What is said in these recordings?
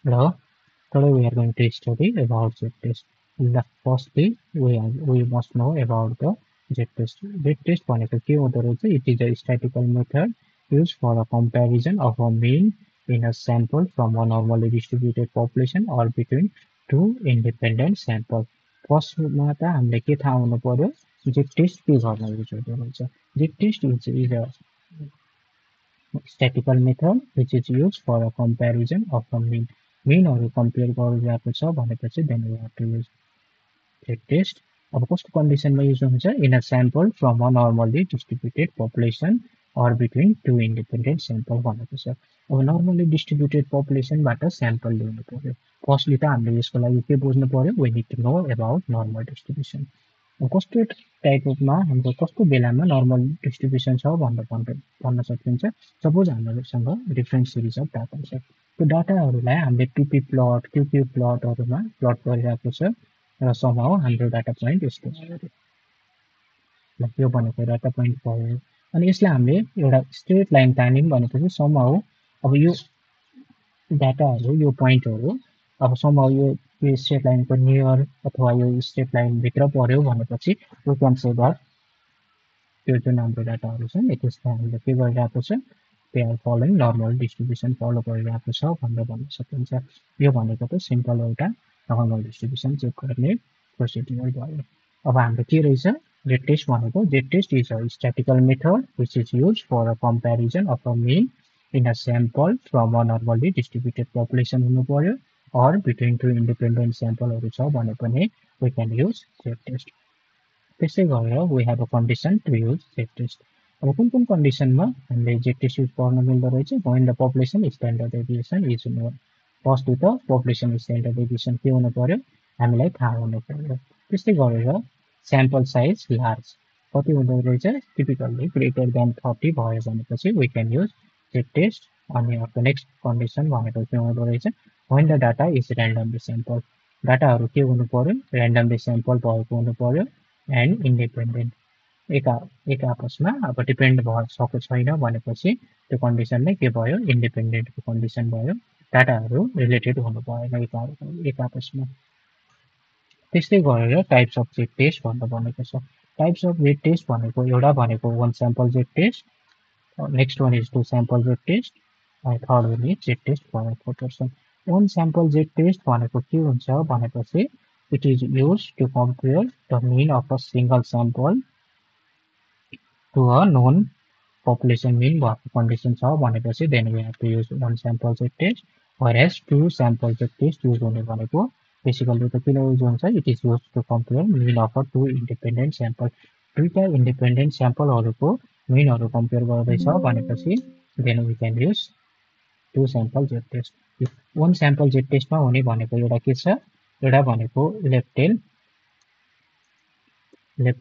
Hello. Today we are going to study about Z test. Firstly, we must know about the Z test. Z test भनेको के हुँदो रहेछ? It is a statistical method used for a comparison of a mean in a sample from a normally distributed population or between two independent samples. फर्स्टमा त हामीले के थाहा हुनु पर्यो? Z test के गर्न युज हुँदो रहेछ? Z test is a statistical method which is used for a comparison of a mean. Meanहरु कम्पेयर गरिरहेको छ भनेपछि then we have to use Z test. अब कस्तो कन्डिसनमा युज हुन्छ in a sample from a normally distributed population or between two independent sample भनेको छ. अब normally distributed population बाट sample लिनु पर्यो. फर्स्टली त हामीले यसको लागि के बुझ्नु पर्यो? We need to know about normal distribution. कस्तो टाइपमा हाम्रो कस्तो बेलामा नर्मल डिस्ट्रिब्युसन छ भन्न सकिन्छ सपोज हामीसँग डिफ्रेन्ट सिरिज अफ डाटा छ त्यो डाटाहरूलाई हामीले पिपी प्लट क्युक्यू प्लटहरूमा प्लट गरिरहेको छ र समहाउ हाम्रो डाटा पोइन्ट यस्तो आयो यो भनेको डाटा पोइन्ट भयो अनि यसलाई हामीले एउटा स्ट्रेट लाइन तान्यौँ भनेपछि समहाउ अब यो डाटाहरू यो पोइन्टहरू अब समहाउ यो स्ट्रेट लाइनको नियर अथवा यो स्ट्रेट लाइन भित्र पर्यो भनेपछि वी क्यान से दैट त्यो जुन हाम्रो डाटाहरू छ नि त्यसलाई हामीले के गरिरहेको छ they are following normal distribution follow गरिरहेको छ भनेर भन्न सकिन्छ यो भनेको त सिम्पल एउटा नर्मल डिस्ट्रिब्युसन चेक गर्ने प्रोसिड्युर भयो अब हाम्रो के रहेछ जेड टेस्ट भनेको Z test is a statistical method which is use for a comparison of a mean in a sample from a normally distributed population हुनु पर्यो अर बिट्विन टु इन्डिपेन्डेन्ट स्याम्पलहरू छ भने पनि we can use Z test त्यसै गरेर we have a condition to use Z test अब कुन कन्डिसनमा हामीले जेड टेस्ट युज गर्न मिल्दो रहेछ when the population standard deviation is known first त पपुलेसन स्ट्यान्डर्ड डेभिएसन के हुनु पर्यो हामीलाई थाहा हुनु पर्यो त्यस्तै गरेर स्याम्पल साइज लार्ज कति हुँदो रहेछ टिपिकल्ली ग्रेटर देन 30 भयो भनेपछि we can use Z test अनि अर्को नेक्स्ट कन्डिसन भनेको के हुँदो रहेछ when the data is randomly sample डाटाहरू के हुनु पर्यो ऱ्यान्डमली स्याम्पल भएको हुनु पर्यो एन्ड इन्डिपेन्डेन्ट एक आपसमा अब डिपेन्ड भएको छैन भनेपछि त्यो कन्डिसन नै के भयो इन्डिपेन्डेन्टको कन्डिसन भयो डाटाहरू रिलेटेड हुनु भएन एक आपसमा त्यस्तै गरेर टाइप्स अफ जेड टेस्ट भनेर भनेको छ टाइप्स अफ जेड टेस्ट भनेको एउटा भनेको one sample Z test next one is two sample Z test अनि third one is Z test for proportion one sample Z test भनेको के हुन्छ भनेपछि it is used to compare the mean of a single sample to a known population mean भएको condition छ भनेपछि then we have to use one sample Z test whereas two sample Z test use हुने भनेको basically त किन use हुन्छ it is used to compare mean of a two independent sample दुईटा independent स्याम्पलहरूको मिनहरू compare गर्दैछ भनेपछि then we can use two sample Z test one sample Z testमा हुने भनेको एउटा के छ एउटा भनेको लेफ्ट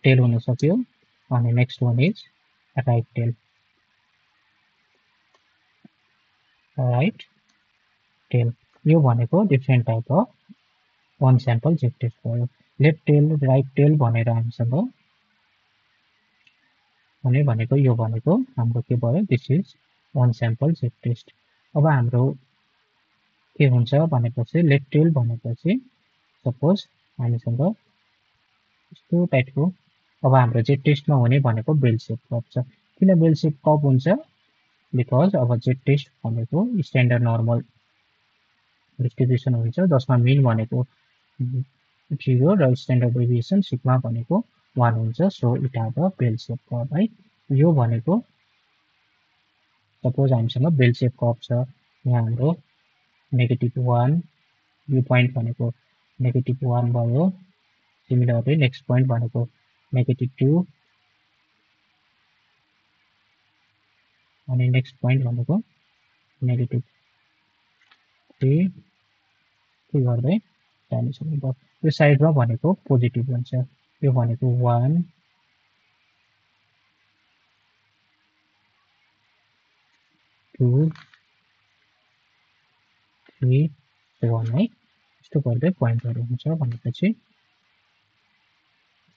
टेल हुन सक्यो अनि next one is right tail यो भनेको different type of one sample Z test भयो लेफ्ट टेल राइट टेल भनेर हामीसँग हुने भनेको यो भनेको हाम्रो के भयो this is one sample Z test अब हाम्रो के हुन्छ भनेपछि लेफ्ट टेल भनेपछि सपोज हामीसँग यस्तो टाइपको अब हाम्रो जेड टेस्टमा हुने भनेको बेल सेप कप छ किन बेल सेप कप हुन्छ बिकज अब जेड टेस्ट भनेको स्ट्यान्डर्ड नर्मल डिस्ट्रिब्युसन हुन्छ जसमा मिन भनेको 0 र स्ट्यान्डर्ड डेभिएसन सिग्मा भनेको 1 हुन्छ so it have a bell shape curve है यो भनेको सपोज हामीसँग बेल सेप कर्व छ यहाँ हाम्रो -1 यो पोइन्ट भनेको -1 भयो सिमिलरली नेक्स्ट पोइन्ट भनेको -2 अनि नेक्स्ट पोइन्ट भनेको -3 के गर्दै जानु सक्नु यो साइडमा भनेको पोजिटिभ हुन्छ यो भनेको 1 2 3 1 है यस्तो गर्दै पोइन्टहरू हुन्छ भनेपछि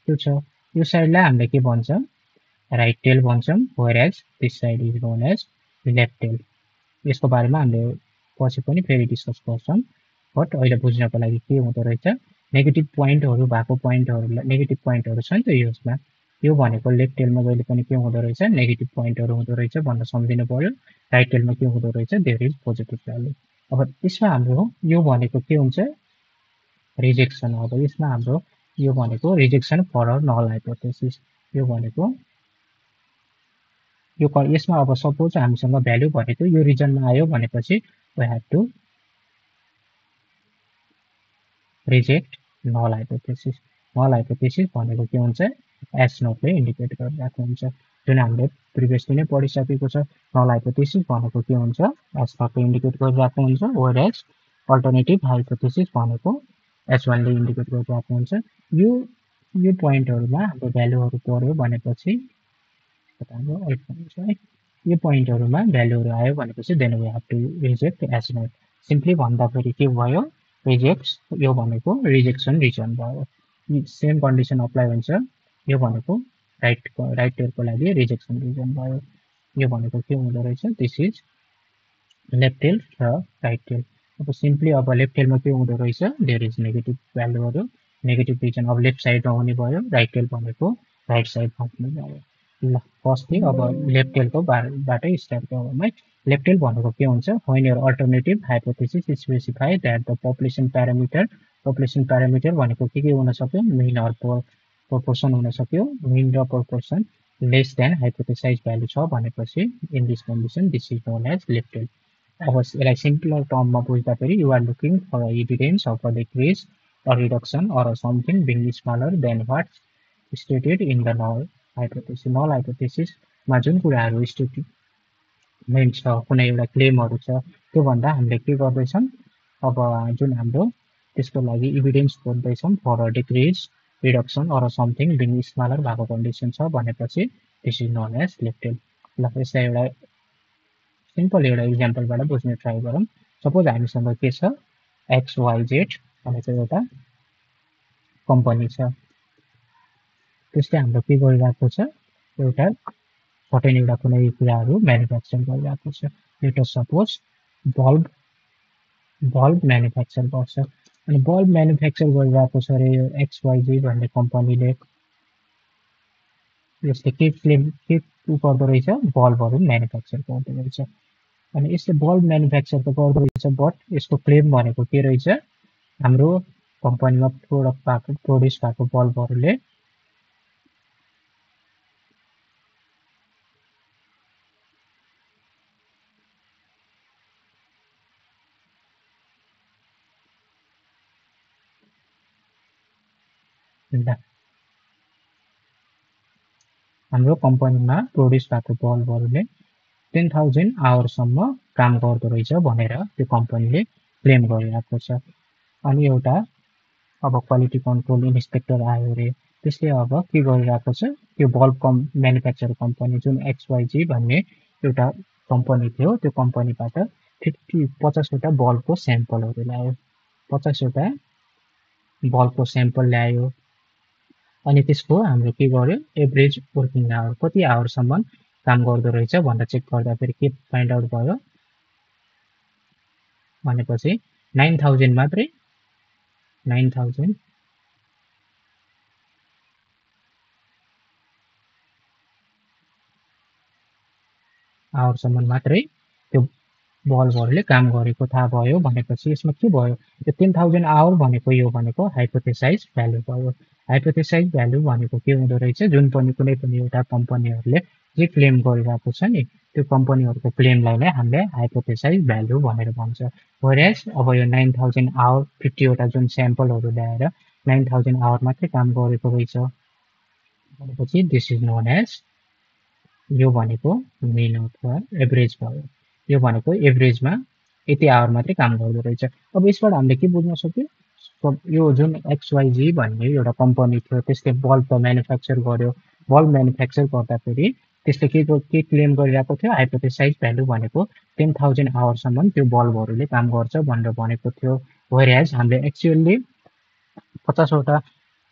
त्यो छ यो साइडलाई हामीले के भन्छ राइट टेल भन्छौँ whereas this side is known as left tail यसको बारेमा हामीले पछि पनि फेरि डिस्कस गर्छौँ बट अहिले बुझ्नको लागि के हुँदो रहेछ नेगेटिभ पोइन्टहरू भएको पोइन्टहरूलाई नेगेटिभ पोइन्टहरू छ नि त यसमा यो भनेको लेफ्ट टेलमा जहिले पनि के हुँदो रहेछ नेगेटिभ पोइन्टहरू हुँदो रहेछ भनेर सम्झिनु पर्यो राइट टेलमा के हुँदो रहेछ देयर इज पोजिटिभ भ्यालु अब यसमा हाम्रो यो भनेको के हुन्छ रिजेक्सन अब यसमा हाम्रो यो भनेको rejection for our null hypothesis यो भनेको यो यसमा अब सपोज हामीसँग भ्यालु भनेको यो रिजनमा आयो भनेपछि we have to reject null hypothesis null hypothesis भनेको के हुन्छ एस नोटले इन्डिकेट गरिरहेको हुन्छ जुन हामीले प्रिभियसली नै पढिसकेको छ नल हाइपोथेसिस भनेको के हुन्छ एस नोटले इन्डिकेट गरिरहेको हुन्छ वेयर एज अल्टरनेटिभ हाइपोथेसिस भनेको एस वानले इन्डिकेट गरिरहेको हुन्छ यो पोइन्टहरूमा हाम्रो भ्यालुहरू पर्यो भनेपछि है यो पोइन्टहरूमा भ्यालुहरू आयो भनेपछि then we have to reject as not simply भन्दाखेरि के भयो रिजेक्ट्स यो भनेको रिजेक्सन रिजन भयो सेम कन्डिसन अप्लाई हुन्छ यो भनेको राइट टेलको लागि रिजेक्सन रिजन भयो यो भनेको के हुँदो रहेछ दिस इज लेफ्ट टेल र राइट टेल अब सिम्पली अब लेफ्ट टेलमा के हुँदो रहेछ देयर इज नेगेटिभ भ्यालुहरू नेगेटिभ रिजन अब लेफ्ट साइडमा हुने भयो राइट टेल भनेको राइट साइडमा हुने भयो ल फर्स्टली अब लेफ्ट टेलको बाटै स्टार्ट गरौँ है लेफ्ट टेल भनेको के हुन्छ when your alternative hypothesis specify that the population parameter भनेको के हुन सक्यो मिन अर प्रोपोर्सन हुन सक्यो मिन र proportion less than hypothesize value छ भनेपछि in this condition this is known as left tail अब यसलाई सिम्पलर टर्ममा बुझ्दाखेरि you are looking for evidence of a decrease or reduction or something being smaller than what's stated in the null hypothesis. Null hypothesis मा जुन कुराहरू statement छ कुनै एउटा क्लेमहरू छ त्यो भन्दा हामीले के गर्दैछौँ अब जुन हाम्रो त्यसको लागि एभिडेन्स खोज्दैछौँ for decrease reduction or something being smaller भएको कन्डिसन छ भनेपछि this is known as left tail ल यसलाई एउटा सिम्पल एउटा इक्जाम्पलबाट बुझ्ने ट्राई गरौँ सपोज हामीसँग के छ XYZ भनेको एउटा कम्पनी छ त्यसले हाम्रो के गरिरहेको छ एउटा सर्टेन एउटा कुनै कुराहरू म्यानुफ्याक्चर गरिरहेको छ let us suppose bulb manufacture गर्छ अनि बल्ब म्यानुफ्याक्चर गरिरहेको छ अरे यो XYZ भन्ने कम्पनीले यसले के गर्दो रहेछ बल्बहरू म्यानुफ्याक्चर गर्दो रहेछ अनि यसले बल्ब म्यानुफ्याक्चर त गर्दो रहेछ बट यसको क्लेम भनेको के रहेछ हाम्रो कम्पनीमा प्रोड्युस भएको बल्बहरूले हाम्रो कम्पनीमा प्रोड्युस भएको बल्बहरूले 10,000 आवरसम्म काम गर्दो रहेछ भनेर त्यो कम्पनीले क्लेम गरिरहेको छ अनि एउटा अब क्वालिटी कन्ट्रोल इन्सपेक्टर आयो अरे त्यसले अब के गरिरहेको छ त्यो बल्ब म्यानुफ्याक्चर कम्पनी जुन XYZ भन्ने एउटा कम्पनी थियो त्यो कम्पनीबाट 50वटा बल्बको स्याम्पलहरू ल्यायो 50वटा बल्बको स्याम्पल ल्यायो अनि त्यसको हाम्रो के गर्यो एभरेज वर्किङ आवर कति आवरसम्म काम गर्दो रहेछ भनेर चेक गर्दाखेरि के फाइन्ड आउट भयो भनेपछि 9,000 मात्रै 9,000 आवरसम्म मात्रै त्यो बल्बहरूले काम गरेको थाहा भयो भनेपछि यसमा के भयो यो 10,000 आवर भनेको यो भनेको हाइपोथेसाइज भ्यालु भयो हाइपोथेसाइज भ्यालु भनेको के हुँदो रहेछ जुन पनि कुनै पनि एउटा कम्पनीहरूले जे क्लेम गरिरहेको छ नि त्यो कम्पनीहरूको क्लेमलाई नै हामीले हाइपोथेसाइज भ्यालु भनेर भन्छ वेयरएज अब यो 9,000 आवर 50वटा जुन स्याम्पलहरू ल्याएर 9,000 आवर मात्रै काम गरेको रहेछ भनेपछि दिस इज नोन एज यो भनेको मिन अथवा एभरेज भयो यो भनेको एभरेजमा यति आवर मात्रै काम गर्दो रहेछ अब यसबाट हामीले के बुझ्न सक्यो यो जुन XYZ भन्ने एउटा कम्पनी थियो त्यसले बल्ब त म्यानुफ्याक्चर गर्यो बल्ब म्यानुफ्याक्चर गर्दाखेरि त्यसले के क्लेम गरिरहेको थियो हाइपोथेसाइज भ्यालु भनेको 10,000 आवरसम्म त्यो बल्बहरूले काम गर्छ भनेर भनेको थियो वेयरएज हामीले एक्चुअली 50वटा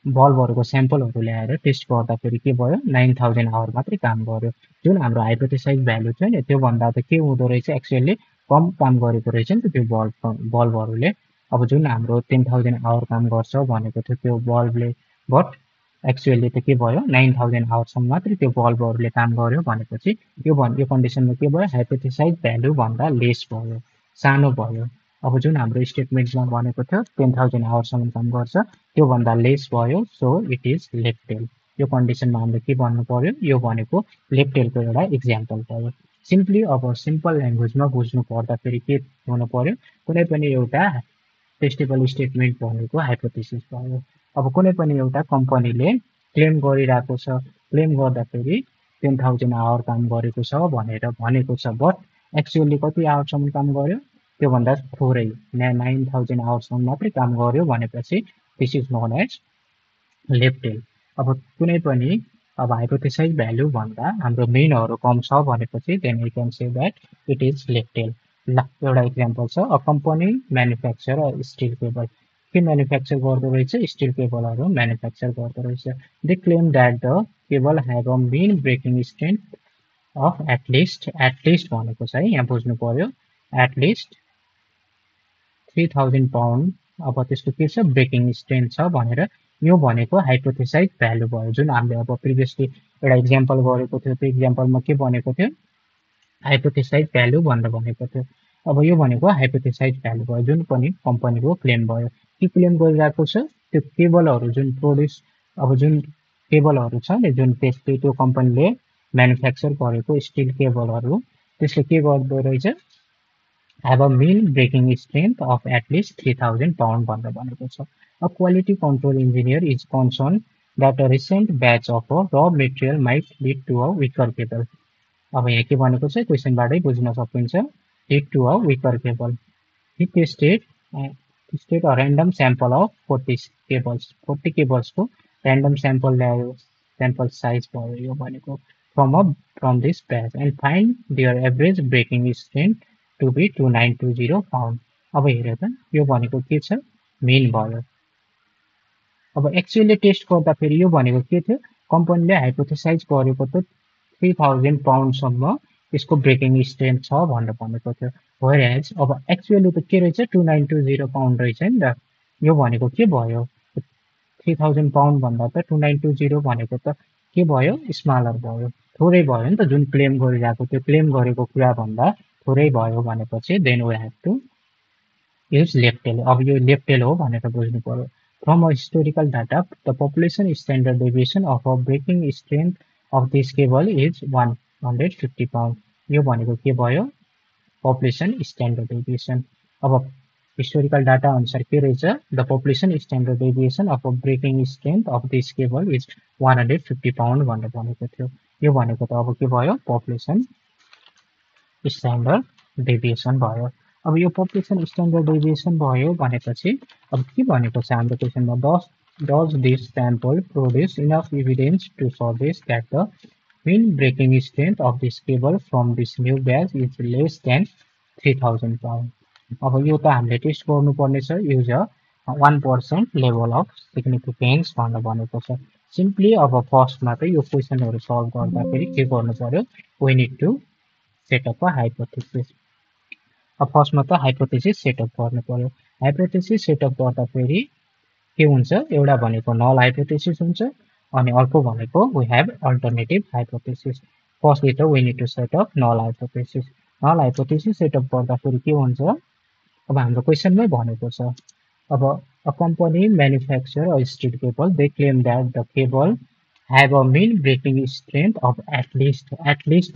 बल्बहरूको स्याम्पलहरू ल्याएर टेस्ट गर्दाखेरि के भयो 9,000 आवर मात्रै काम गर्यो जुन हाम्रो हाइपोथेसाइज भ्यालु छ नि त्योभन्दा त के हुँदो रहेछ एक्चुअली कम काम गरेको रहेछ नि त त्यो बल्बहरूले। अब जुन हाम्रो 10,000 आवर काम गर्छ भनेको थियो त्यो बल्बले, बट एक्चुअली त के भयो 9,000 आवरसम्म मात्रै त्यो बल्बहरूले काम गर्यो भनेपछि यो कन्डिसनमा के भयो हाइपोथेसाइज भ्यालु भन्दा लेस भयो, सानो भयो। अब जुन हाम्रो स्टेटमेन्टमा भनेको थियो 10,000 आवरसम्म काम गर्छ त्यो भन्दा लेस भयो, so it is left tail. यो कन्डिसनमा हामीले के भन्नु पर्यो, यो भनेको लेफ्ट टेलको एउटा इक्जाम्पल भयो। सिम्पली अब सिम्पल ल्याङ्ग्वेजमा बुझ्नु पर्दाखेरि के हुनु पर्यो, कुनै पनि एउटा टेस्टेबल स्टेटमेन्ट भनेको हाइपोथेसिस भयो। अब कुनै पनि एउटा कम्पनीले क्लेम गरिरहेको छ, क्लेम गर्दाखेरि 10,000 आवर काम गरेको छ भनेर भनेको छ, बट एक्चुअली कति आवरसम्म काम गर्यो त्योभन्दा थोरै 9,000 आवरसम्म मात्रै काम गर्यो भनेपछि this is known as left tail. अब कुनै पनि अब हाइपोथेसाइज भ्यालु भन्दा हाम्रो मेनहरू कम छ भनेपछि then we can say that it is left tail. ल एउटा इक्जाम्पल छ, a company manufacture steel cable. के म्यानुफ्याक्चर गर्दो रहेछ, स्टिल केबलहरू म्यानुफ्याक्चर गर्दो रहेछ। They claim that the cable have a mean breaking strength of at least भनेको छ है, यहाँ बुझ्नु पर्यो एटलिस्ट 3,000 पाउन्ड। अब त्यसको के छ ब्रेकिङ स्ट्रेन्थ छ भनेर यो भनेको हाइपोथेसाइज भ्यालु भयो। जुन हामीले अब प्रिभियसली एउटा इक्जाम्पल गरेको थियो त्यो इक्जाम्पलमा के भनेको थियो हाइपोथेसाइज भ्यालु भनेर भनेको थियो। अब यो भनेको हाइपोथेसाइज भ्यालु भयो, जुन पनि कम्पनीको क्लेम भयो। के क्लेम गरिरहेको छ, त्यो केबलहरू जुन प्रोड्युस, अब जुन केबलहरू छ नि जुन त्यसले त्यो कम्पनीले म्यानुफ्याक्चर गरेको स्टिल केबलहरू त्यसले के गर्दो रहेछ, have a mean breaking strength of at least 3,000 pound भनेर भनेको छ। A quality control engineer is concerned that a recent batch of a raw material might lead to a weaker cable। अब यहाँ के भनेको छ क्वेसनबाटै बुझ्न सकिन्छ, lead to a weaker cable। He tested a random sample of 40 cables। 40 cables को random sample ल्यायो, sample size भयो यो भनेको from this batch and find their average breaking strength to be 2920 pound। अब हेर त यो भनेको के छ मेन भयो। अब एक्चुअली टेस्ट गर्दाखेरि यो भनेको के थियो, कम्पनीले हाइपोथेसाइज गरेको त 3,000 पाउन्डसम्म यसको ब्रेकिङ स्ट्रेन्थ छ भनेर भनेको थियो। वेयरएज अब एक्चुअली त के रहेछ 2920 पाउन्ड रहेछ नि त। यो भनेको के भयो 3,000 पाउन्ड भन्दा त 2920 भनेको त के भयो स्मलर भयो, थोरै भयो नि त। जुन क्लेम गरिरहेको त्यो क्लेम गरेको कुरा भन्दा थोरै भयो भनेपछि then we have to use left tail. अब यो लेफ्ट टेल हो भनेर बुझ्नु पर्यो। From a historical data the population standard deviation of a breaking strength of this cable is 150 pound. यो भनेको के भयो पपुलेसन स्ट्यान्डर्ड डेभिएसन। अब हिस्टोरिकल डाटा अनुसार के रहेछ, the population standard deviation of a breaking strength of this cable is 150 pound भनेर भनेको थियो। यो भनेको त अब के भयो पपुलेसन स्ट्यान्डर्ड डेभिएसन भयो। अब यो पपुलेसन स्ट्यान्डर्ड डेभिएसन भयो भनेपछि अब के भनेको छ हाम्रो क्वेसनमा, does this sample produce enough evidence to suggest that the mean breaking strength of this cable from this new batch is less than 3,000 pound। अब यो त हामीले टेस्ट गर्नुपर्ने छ, use a 1% level of significance भनेर भनेको छ। सिम्पली अब फर्स्टमा त यो क्वेसनहरू सल्भ गर्दाखेरि के गर्नु पर्यो, we need to setup a hypothesis. अब फर्स्टमा त हाइपोथेसिस सेटअप गर्नु पर्यो। हाइपोथेसिस सेटअप गर्दाखेरि के हुन्छ, एउटा भनेको नल हाइपोथेसिस हुन्छ अनि अर्को भनेको we have alternative hypothesis. Firstly त we need to set up null hypothesis. Null hypothesis set up गर्दाखेरि के हुन्छ, अब हाम्रो क्वेसनमै भनेको छ, अब a company manufacture a steel cable they claim that the cable have a mean breaking strength of at least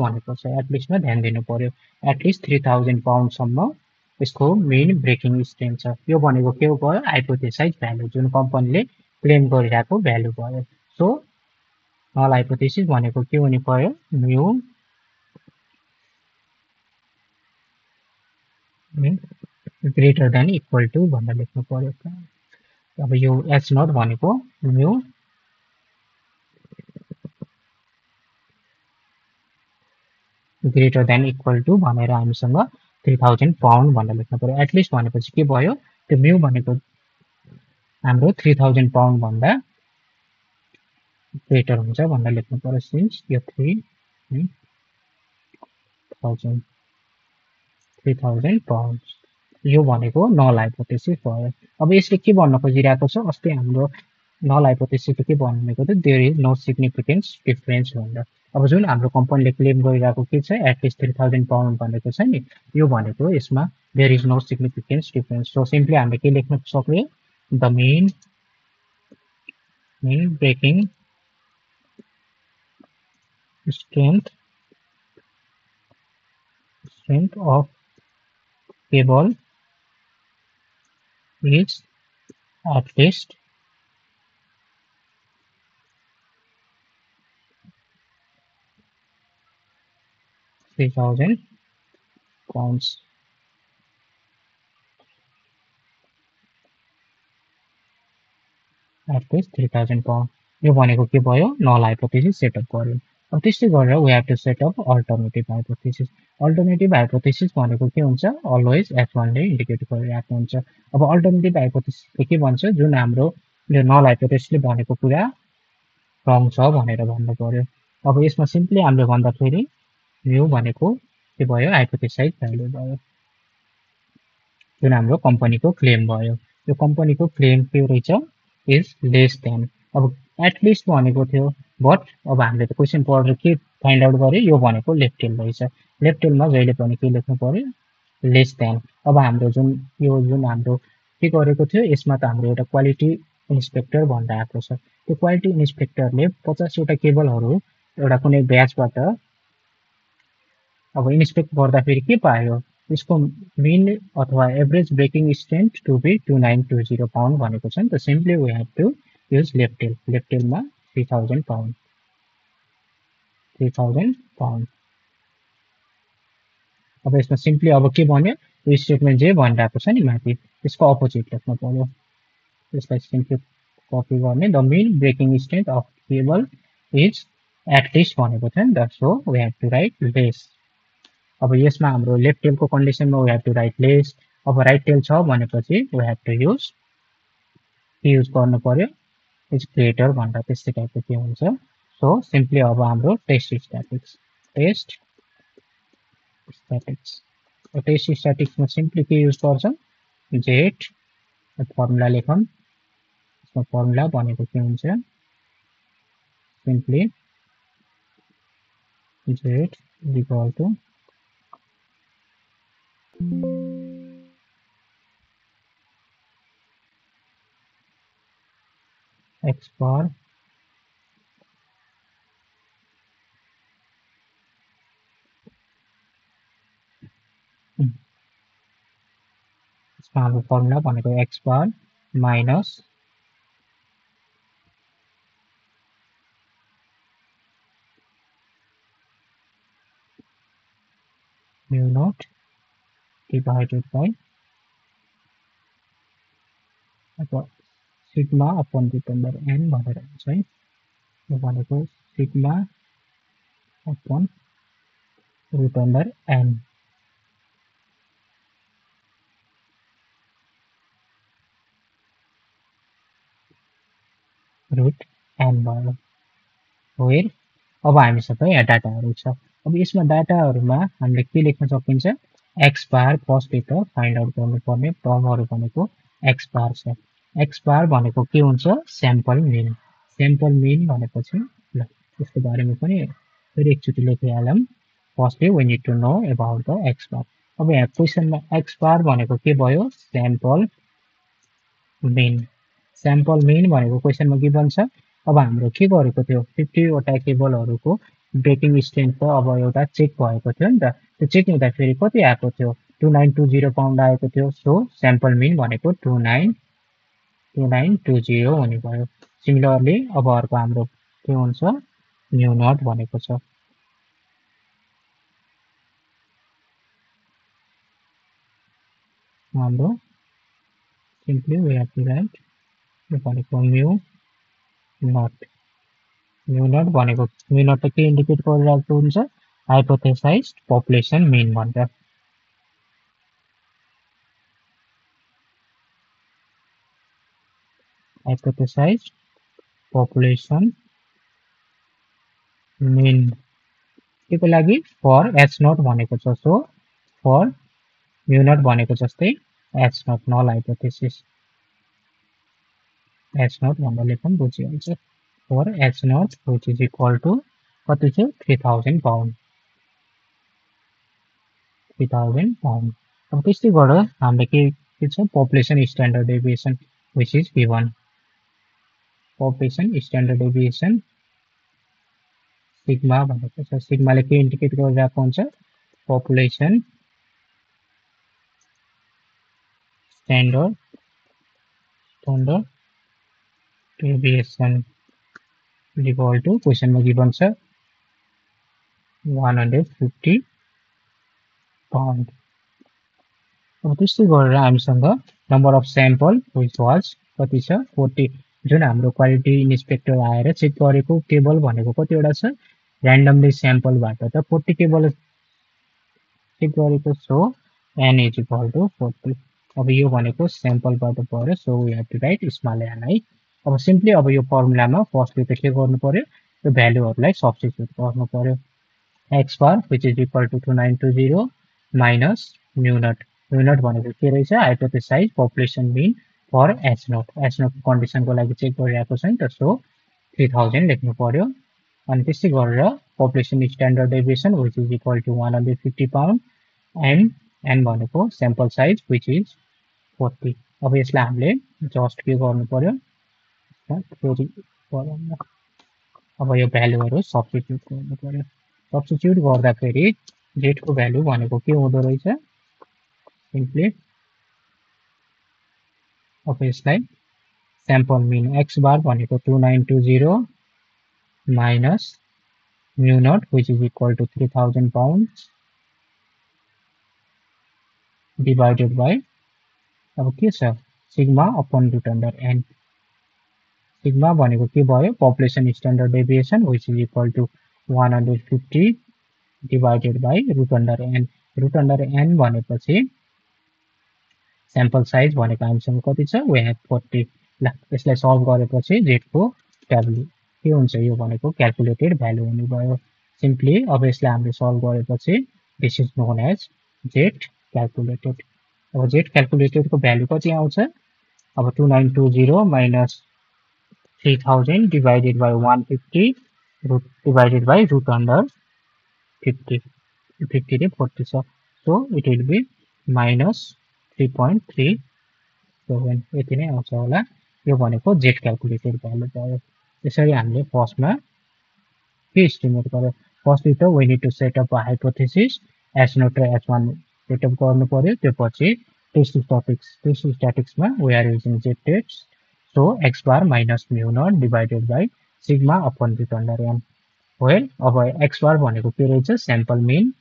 भनेको छ, एटलिस्टमा ध्यान दिनु पर्यो। एटलिस्ट 3,000 पाउन्डसम्म यसको मेन ब्रेकिङ स्ट्रेन्थ छ। यो भनेको के भयो हाइपोथेसाइज भ्यालु, जुन कम्पनीले क्लेम गरिरहेको भ्यालु भयो। सो नल हाइपोथेसिस भनेको के हुनु पर्यो, mu greater than equal to भनेर लेख्नु पर्यो। अब यो एच नट भनेको mu greater than equal to भनेर हामीसँग 3,000 पाउन्ड भनेर लेख्नु पर्यो। एटलिस्ट भनेपछि के भयो, त्यो म्यू भनेको हाम्रो 3,000 पाउन्ड भन्दा ग्रेटर हुन्छ भनेर लेख्नु पर्यो। सिन्स यो 3,000 £3,000 यो भनेको नल हाइपोथेसिस भयो। अब यसले के भन्न खोजिरहेको छ अस्ति हाम्रो नल हाइपोथेसिसले के भनेको थियो there is no significance difference भनेर। अब जुन हाम्रो कम्पनीले क्लेम गरिरहेको के छ एटलिस्ट £3,000 भनेको छ नि यो भनेको यसमा there is no significance difference. So simply हामीले के लेख्न सक्यो the mean breaking strength of cable is at least 3,000 pounds. At least 3,000 pounds. यो भनेको के भयो नल हाइपोथेसिस सेटअप गर्यो। अब त्यस्तै गरेर we have to setup alternative hypothesis. Alternative hypothesis भनेको के हुन्छ अलवेज F1 ले इन्डिकेट गरिरहेको हुन्छ। अब अल्टरनेटिभ हाइपोथेसिसले के भन्छ जुन हाम्रो यो नल हाइपोथेसिसले भनेको कुरा रङ छ भनेर भन्नु पर्यो। अब यसमा सिम्पली हामीले भन्दाखेरि म्यू भनेको के भयो हाइपोथेसाइज भ्यालु भयो जुन हाम्रो कम्पनीको क्लेम भयो। यो कम्पनीको क्लेम के रहेछ इज लेस देन। अब एटलिस्ट भनेको थियो बट अब हामीले त क्वेसन पढेर के फाइन्ड आउट गर्यो यो भनेको लेफ्ट टेल रहेछ। लेफ्ट टेलमा जहिले पनि के लेख्नु पर्यो लेस देन। अब हाम्रो जुन हाम्रो के गरेको थियो यसमा त हाम्रो एउटा क्वालिटी इन्सपेक्टर भनेर आएको छ। त्यो क्वालिटी इन्सपेक्टरले 50 वटा केबलहरू एउटा कुनै ब्याचबाट अब इन्सपेक्ट गर्दाखेरि के पायो यसको मिन अथवा average breaking strength to be 2920 pound भनेको छ नि त। Simply we have to use left tail. Left टेलमा 3000 पाउन्ड 3000 पाउन्ड। अब यसमा सिम्पली अब के भन्यो यो स्टेटमेन्ट जे भनिरहेको छ नि माथि त्यसको अपोजिट लेख्नु पर्यो। यसलाई सिम्पली कपी गर्ने the mean breaking strength of cable is at least भनेको थियो नि त। So we have to write less. अब यसमा हाम्रो लेफ्ट टेलको कन्डिसनमा we have to write less. अब राइट टेल छ भनेपछि वी हेभ टु युज गर्नु पर्यो इज ग्रेटर भनेर त्यस्तै टाइपको के हुन्छ। सो सिम्पली अब हाम्रो टेस्ट स्ट्याटिक्समा सिम्पली के युज गर्छौँ जेड फर्मुला लेखौँ। यसमा फर्मुला भनेको के हुन्छ simply Z equal to x bar यसमा हाम्रो फर्मुला भनेको x bar minus mu naught divided by अब sigma upon root under n भनेर हुन्छ है। यो भनेको sigma upon root under n root n भयो वेयर। अब हामीसँग यहाँ डाटाहरू छ। अब यसमा डाटाहरूमा हामीले के लेख्न सकिन्छ एक्स बार फर्स्ट डेटा फाइन्ड आउट गर्नुपर्ने टर्महरू भनेको एक्स बार छ। एक्स बार भनेको के हुन्छ स्याम्पल मिन। स्याम्पल मिन भनेपछि ल त्यसको बारेमा पनि फेरि एकचोटि लेखिहालौँ। Firstly we need to know about the X bar. अब यहाँ क्वेसनमा एक्स बार भनेको के भयो स्याम्पल मिन। स्याम्पल मिन भनेको क्वेसनमा गिभन छ। अब हाम्रो के गरेको थियो 50 वटा केबलहरूको ब्रेकिङ स्ट्रेन्थ त अब एउटा चेक भएको थियो नि त। त्यो चेक हुँदाखेरि कति आएको थियो 2920 पाउन्ड आएको थियो। सो स्याम्पल मिन भनेको 2920 हुने भयो। सिमिलरली अब अर्को हाम्रो के हुन्छ म्यू नट भनेको छ हाम्रो simply we have to write यो भनेको म्यू नट। म्यू नट भनेको म्यू नट त के इन्डिकेट गरिरहेको हुन्छ हाइपोथेसाइज्ड पपुलेसन मिन भनेर। हाइपोथेसाइज्ड पपुलेसन मिन के को लागि फर एच नट भनेको छ। सो फर म्यु नट भनेको जस्तै H naught null hypothesis H naught भनेर लेखौँ बुझिहाल्छ for H naught which is equal to कति छ 3000 पाउन्ड 3000 पाउन्ड अब त्यस्तै गरेर हामीले के छ population standard deviation which is given population standard deviation sigma भनेको छ सिग्माले के इन्डिकेट गरिरहेको हुन्छ population standard deviation equal to क्वेसनमा गिभन छ 150 पाउन्ड अब त्यस्तै गरेर हामीसँग number of sample which was कति छ 40 जुन हाम्रो क्वालिटी इन्सपेक्टर आएर चेक गरेको टेबल भनेको कतिवटा छ र्यान्डमली स्याम्पलबाट त 40 टेबल चेक गरेको so n is equal to 40 अब यो भनेको स्याम्पलबाट भयो so we have to write small n है अब सिम्पली अब यो फर्मुलामा फर्स्टली त के गर्नु पर्यो यो भ्यालुहरुलाई सब्स्टिट्युट गर्नु पर्यो x bar which is equal to 2920 minus mu naught भनेको के रहेछ hypothesize population mean for h naught कन्डिसनको लागि चेक गरिरहेको छ नि त सो 3000 लेख्नु पर्यो अनि त्यसै गरेर population standard deviation which is equal to 150 pound and n भनेको स्याम्पल साइज which is 40 अब यसलाई हामीले जस्ट के गर्नु पर्यो अब यो भ्यालुहरु सब्स्टिट्युट गर्नु पर्यो सब्स्टिट्युट गर्दाखेरि z को भ्यालु भनेको के हुँदो रहेछ सिम्पली अब यसलाई स्याम्पल मिन x बार भनेको 2920 minus mu naught which is equal to 3000 pounds divided by अब के छ sigma upon root under n sigma भनेको के भयो population standard deviation which is equal to 150 divided by root under n भनेपछि sample size भनेको हामीसँग कति छ we have 40 ल यसलाई सल्भ गरेपछि z को भ्यालु के हुन्छ यो भनेको क्याल्कुलेटेड भ्यालु हुने भयो सिम्पली अब यसलाई हामीले सल्भ गरेपछि this is known as z calculated अब z क्याल्कुलेटेड को भ्यालु कति आउँछ अब 2920 minus 3000 divided by 150 divided by root under 50 रे 40 छ so it will be minus 3.37 यति नै आउँछ होला यो भनेको z क्याल्कुलेटेड भ्यालु भयो यसरी हामीले फर्स्टमा के एस्टिमेट गर्यो फर्स्टली त we need to set up a hypothesis h naught र h1 सेट अप गर्नु पर्यो त्यसपछि टेस्ट स्ट्याटिक्स मा we are using z test so x bar minus mu naught divided by sigma upon root under n well अब x bar भनेको के रहेछ sample mean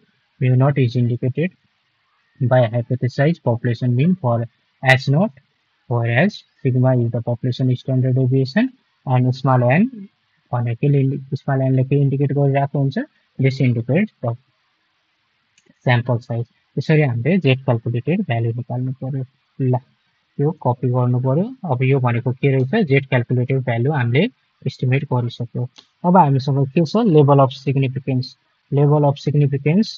mu naught is indicated by hypothesized population mean for h naught whereas sigma is the population standard deviation and small n भनेको small n ले के indicate गरिरहेको हुन्छ this indicates the sample size यसरी हामीले z calculated value निकाल्नु पर्यो ल यो कपी गर्नु पर्यो अब यो भनेको के रहेछ z क्याल्कुलेटेड भ्यालु हामीले एस्टिमेट गरिसक्यो अब हामीसँग के छ लेभल अफ सिग्निफिकेन्स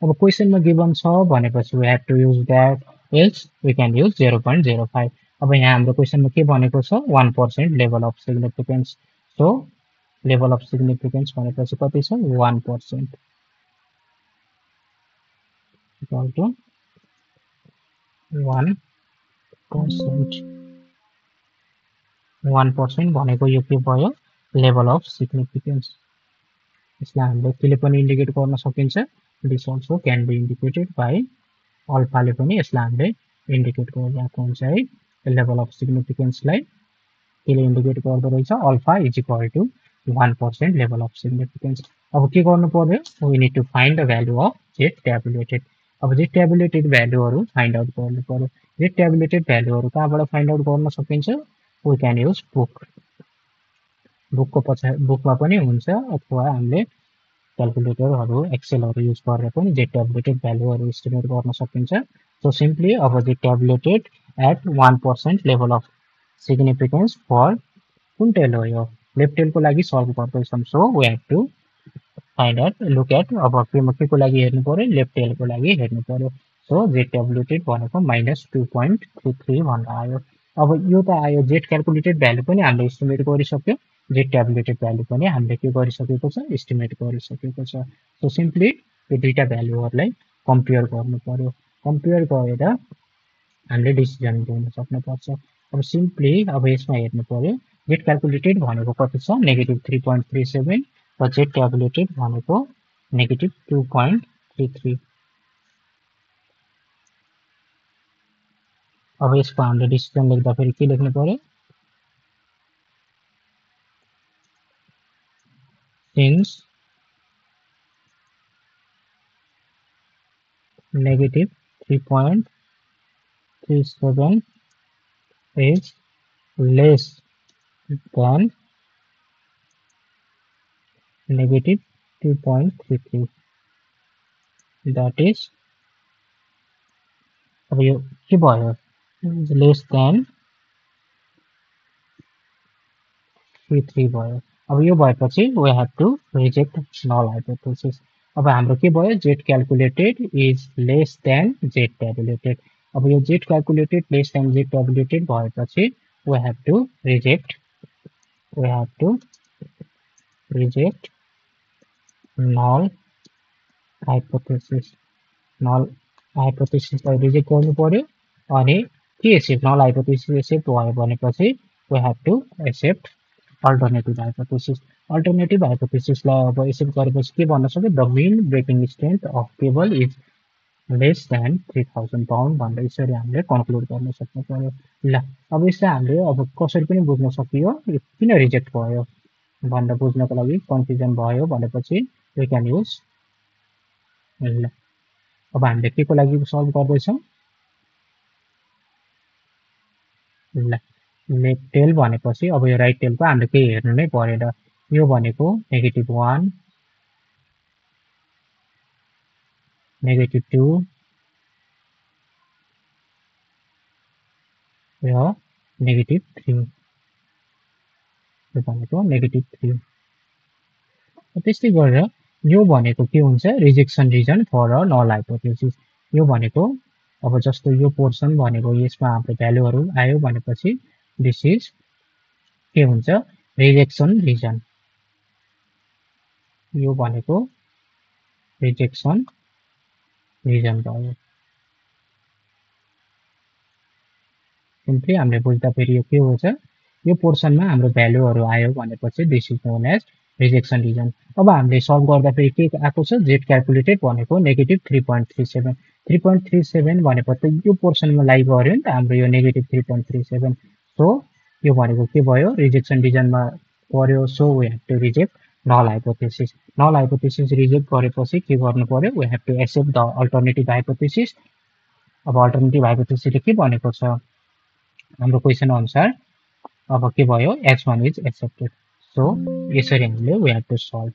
अब क्वेशनमा गिवन छ भनेपछि we have to use that else we can use 0.05 अब यहाँ हाम्रो क्वेशनमा के भनेको छ 1% level of significance so level of significance भनेपछि कति छ 1% equal to 1% भनेको यो के भयो लेभल अफ सिग्निफिकेन्स यसलाई हामीले केले पनि इन्डिकेट गर्न सकिन्छ this also can be indicated by अल्फाले पनि यसलाई हामीले इन्डिकेट गरिरहेको हुन्छ है लेभल अफ सिग्निफिकेन्सलाई केले इन्डिकेट गर्दो रहेछ alpha is equal to 1% level of significance अब के गर्नु पर्यो we need to find the value of z tabulated अब z ट्याबुलेटेड भ्यालुहरु फाइन्ड आउट गर्नु पर्यो z ट्याबुलेटेड भ्यालुहरु कहाँबाट फाइन्ड आउट गर्न सकिन्छ वी क्यान युज बुकमा पनि हुन्छ अथवा हामीले क्याल्कुलेटरहरु एक्सेलहरु युज गरेर पनि z ट्याबुलेटेड भ्यालुहरु एस्टिमेट गर्न सकिन्छ सो सिम्पली अब z tabulated at 1% level of significance for कुन टेल हो यो लेफ्ट टेल को लागि सल्भ गर्दैछौं so we have to find out look at अब के को लागि हेर्नु पर्यो लेफ्ट टेल को लागि हेर्नु पर्यो सो जेड क्यालकुलेटेड भनेको -2.33 भनेर आयो अब यो त आयो जेड क्यालकुलेटेड भ्यालु पनि हामीले एस्टिमेट गरिसक्यो जेड ट्याबुलेटेड भ्यालु पनि हामीले के गरिसकेको छ एस्टिमेट गरिसकेको छ सो सिम्पली यो दुईटा भ्यालुहरुलाई कम्पेयर गर्नु पर्यो कम्पेयर गरेर हामीले डिसिजन लिन सक्नुपर्छ अब सिम्पली अब यसमा हेर्नु पर्यो जेड क्यालकुलेटेड भनेको कति छ -3.37 र जेड ट्याबुलेटेड भनेको -2.33 अब यसको हामीले डिसिजन लेख्दाखेरि के लेख्नु पर्यो since -3.37 is less than -2.33 that is अब यो के भयो less than 33 भयो अब यो भएपछि we have to reject null hypothesis अब हाम्रो के भयो z calculated is less than z tabulated अब यो z calculated less than z tabulated भएपछि we have to reject null hypothesis लाई रिजेक्ट गर्नु पर्यो अनि के एक्सेप्ट null hypothesis एक्सेप्ट भयो भनेपछि we have to accept alternative hypothesis लाई अब एक्सेप्ट गरेपछि के भन्न सक्यो the mean breaking strength of cable is less than 3000 pound भनेर यसरी हामीले कन्क्लुड गर्न सक्नु पर्यो ल अब यसलाई हामीले अब कसरी पनि बुझ्न सकियो किन रिजेक्ट भयो भनेर बुझ्नको लागि कन्फ्युजन भयो भनेपछि we can use ल अब हामीले के को लागि सल्भ गर्दै छौं ल लेफ्ट टेल भनेपछि अब यो राइट टेलको हामीले के हेर्नु नै परेन यो भनेको -1 -2 र -3 यो भनेको -3 त्यस्तै गरेर यो भनेको के हुन्छ rejection region for a null hypothesis यो भनेको अब जस्तो यो पोर्सन भनेको यसमा हाम्रो भ्यालुहरु आयो भनेपछि दिस इज के हुन्छ रिजेक्सन रिजन यो भनेको रिजेक्सन रिजन भयो सिम्पली हामीले बुझ्दा फेरि यो के हुन्छ यो पोर्सनमा हाम्रो भ्यालुहरु आयो भनेपछि this is known as rejection region अब हामीले सल्भ गर्दा फेरि के आको छ जेड क्यालकुलेटेड भनेको -3.37 3.37 भनेपछि यो पोर्सनमा लाई गर्यो नि त हाम्रो यो -3.37 सो यो भनेको के भयो रिजेक्सन रिजनमा पर्यो so we have to reject null hypothesis reject गरेपछि के गर्नु पर्यो we have to accept the alternative hypothesis अब अल्टरनेटिभ हाइपोथेसिसले के भनेको छ हाम्रो क्वेशन अनुसार अब के भयो x1 is accepted so यसरी हामीले we have to solve